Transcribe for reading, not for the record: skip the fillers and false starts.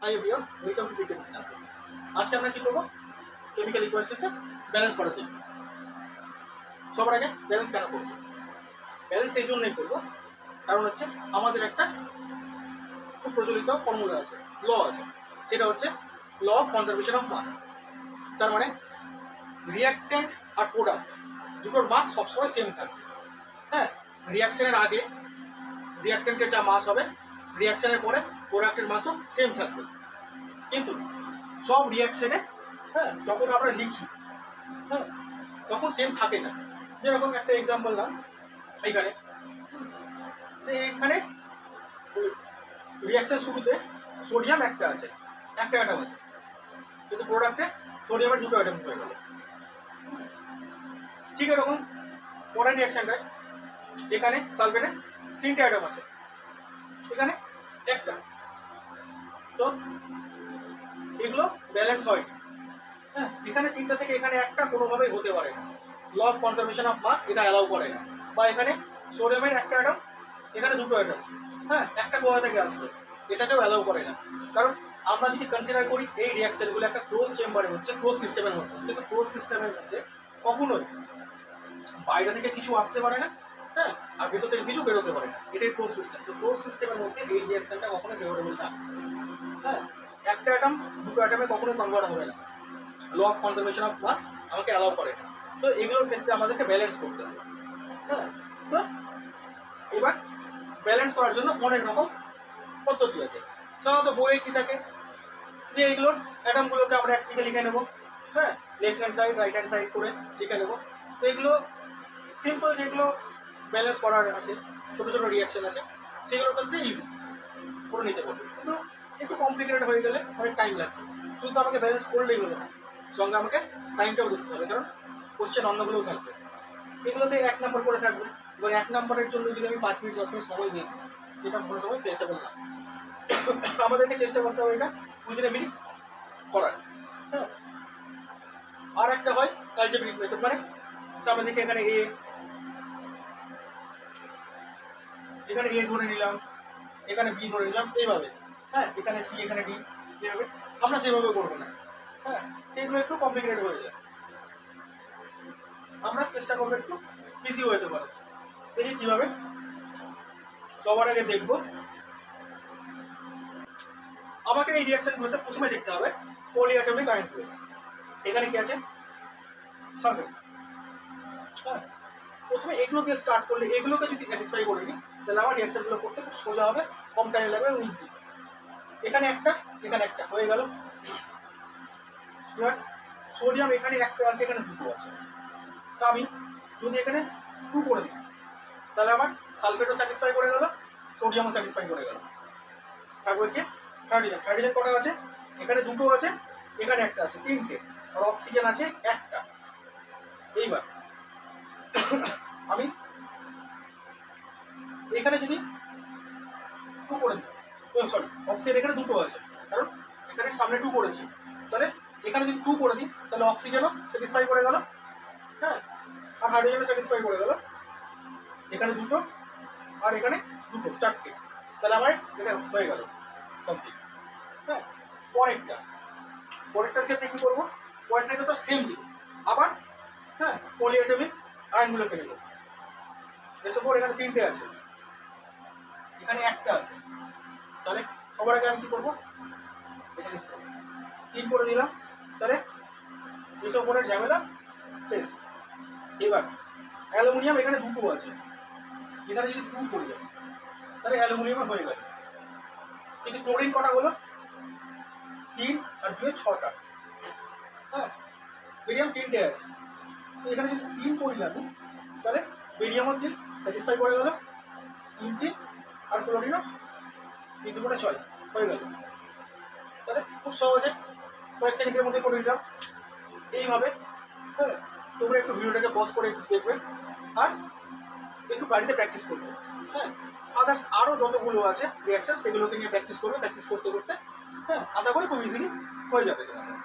Hi everyone, welcome to বিকেল বিজ্ঞান। আজকে আমরা কি করবো? কেমিক্যাল ইকুয়েশনটা ব্যালেন্স করা শিখব। সবার আগে ব্যালেন্স কেন করবো? ব্যালেন্স এই জন্যই করবো, কারণ হচ্ছে আমাদের একটা খুব প্রচলিত ফর্মুলা আছে, ল আছে, সেটা হচ্ছে law of conservation of mass. তার মানে রিয়াক্ট্যান্ট আর প্রোডাক্ট দুটোর মাস সবসময় সেম থাকবে। হ্যাঁ, রিয়াকশনের আগে রিয়াক্ট্যান্টের যা মাস হবে, রিয়াকশনের পরে প্রোডাক্টের মাসও সেম থাকবে। কিন্তু সব রিয়াকশনে যখন আমরা লিখি তখন সেম থাকে না। যেরকম একটা এক্সাম্পল না, এইখানে যে এখানে রিয়াকশন শুরুতে সোডিয়াম একটা আছে, একটা অ্যাটম আছে, কিন্তু প্রোডাক্টে সোডিয়ামের দুটো অ্যাটম হয়ে গেল। ঠিক এরকম পরের রিয়াকশনটায় এখানে সালফেটে তিনটে অ্যাটম আছে, এখানে একটা। তো এগুলো ব্যালেন্স হয়। হ্যাঁ, এখানে তিনটা থেকে এখানে একটা কোনোভাবেই হতে পারে না। Law of conservation of mass এটা অ্যালাউ করে না। বা এখানে সোডিয়ামের একটা অ্যাটম, এখানে দুটো অ্যাটম, একটা কোথা থেকে আসবে, এটাকেও অ্যালাউ করে না। কারণ আমরা যদি কনসিডার করি এই রিয়াকশনগুলো একটা ক্লোজ চেম্বারে হচ্ছে, ক্লোজ সিস্টেমের মধ্যে হচ্ছে, তো ক্লোজ সিস্টেমের মধ্যে কখনোই বাইরে থেকে কিছু আসতে পারে না, আর ভেতর থেকে কিছু বেরোতে পারে না। এটাই ক্লোজ সিস্টেম। তো ক্লোজ সিস্টেমের মধ্যে এই রিয়াকশনটা কখনোই ফেভারেবল না। একটা অ্যাটম দুটো অ্যাটমে কখনোই কনভার্ট হবে না। Law of conservation of mass আমাকে অ্যালাউ করে না। তো এগুলোর ক্ষেত্রে আমাদেরকে ব্যালেন্স করতে হবে। তো এবার ব্যালেন্স করার জন্য অনেক রকম পদ্ধতি আছে। সাধারণত বইয়ে কি থাকে, যে এগুলোর অ্যাটমগুলোকে আমরা একদিকে লিখে নেবো, left hand side right hand side করে লিখে নেবো। তো এগুলো সিম্পল, যেগুলো ব্যালেন্স করার আছে, ছোটো ছোটো রিয়াকশন আছে, সেগুলোর ক্ষেত্রে ইজি করে নিতে পারবে। কিন্তু একটু কমপ্লিকেটেড হয়ে গেলে অনেক টাইম লাগবে। শুধু আমাকে ব্যালেন্স করলেই হলো না, সঙ্গে আমাকে টাইমটাও দিতে হবে, কারণ কোশ্চেন অন্যগুলোও থাকবে। এগুলোতে 1 নম্বর করে থাকবে। এবার 1 নম্বরের জন্য যদি আমি 5 মিনিট 10 মিনিট সময় দিই, সেটা কোনো সময় ফেসেবল না। আমাদেরকে চেষ্টা করতে হবে এটা উইদিন এ মিনিট করার। আর একটা হয় অ্যালজেব্রিক মেথড, মানে সামনে থেকে এখানে এ ধরে নিলাম, এখানে বি ধরে নিলাম, এইভাবে। এখানে সি, এখানে ডি, এইভাবে। আমরা সেভাবে করবো না, সেগুলো একটু কমপ্লিকেটেড হয়ে যায়। আমরা চেষ্টা করবো একটু ইজি হতে পারে। দেখি কিভাবে। সবার আগে দেখবো, আমাকে এই রিয়াকশনগুলোতে প্রথমে দেখতে হবে পলিঅ্যাটমিক আয়নগুলো। এখানে কি আছে? সালফেট। প্রথমে এগুলো দিয়ে স্টার্ট করলে, এগুলোকে যদি স্যাটিসফাই করে নিই, তাহলে আমার রিয়াকশনগুলো করতে খুব সোজা হবে, কম টাইম লাগবে এবং ইজি। এখানে একটা, এখানে একটা হয়ে গেল। এবার সোডিয়াম এখানে একটা আছে, এখানে দুটো আছে। তা আমি যদি এখানে 2 করে দিই, তাহলে আমার সালফেটও স্যাটিসফাই করে গেল, সোডিয়ামও স্যাটিসফাই করে গেল। তারপরে কি? হাইড্রোজেন। হাইড্রোজেন কটা আছে? এখানে দুটো আছে, এখানে একটা আছে, তিনটে। আর অক্সিজেন আছে একটা। এইবার আমি এখানে যদি 2 করে দিই, সরি, অক্সিজেন এখানে দুটো আছে, কারণ এখানে সামনে 2 করেছি। তাহলে এখানে যদি 2 করে দিই, তাহলে অক্সিজেনও স্যাটিসফাই করে গেল, আর হাইড্রোজেনও স্যাটিসফাই করে গেল। এখানে দুটো আর এখানে দুটো, চারটে। তাহলে আমার এটা হয়ে গেল কমপ্লিট। পরেরটার ক্ষেত্রে কি করবো? পরেরটা তো সেম জিনিস, আবার পলিঅ্যাটমিক আয়নগুলোকে নেব। এসব এখানে তিনটে আছে, এখানে একটা আছে। তাহলে সবার আগে আমি কি করবো? এটা লিখতে হবে। 3 করে দিলাম, তাহলে এসব ঝামেলা শেষ। এবার অ্যালুমিনিয়াম এখানে দুটো আছে, এখানে যদি 2 করে যাবে, তাহলে অ্যালুমিনিয়াম হয়ে গেল। কিন্তু ক্লোরিন কটা হলো? 3 আর 2 6টা। বেরিয়াম 3টে আছে, তো এখানে যদি 3 করি আমি, তাহলে বেরিয়ামও 3 স্যাটিসফাই করে গেল, 3 3, আর ক্লোরিনও 3 2 6 হয়ে গেল। তাহলে খুব সহজে কয়েক সেকেন্ডের মধ্যে করে নিলাম। এইভাবে তোমরা একটু ভিডিওটাকে পজ করে একটু দেখবে, আর একটু বাড়িতে প্র্যাকটিস করবে। আদার্স আরও যতগুলো আছে রিয়াকশন, সেগুলোকে নিয়ে প্র্যাকটিস করবে। প্র্যাকটিস করতে করতে আশা করি খুব ইজিলি হয়ে যাবে তোমাদের।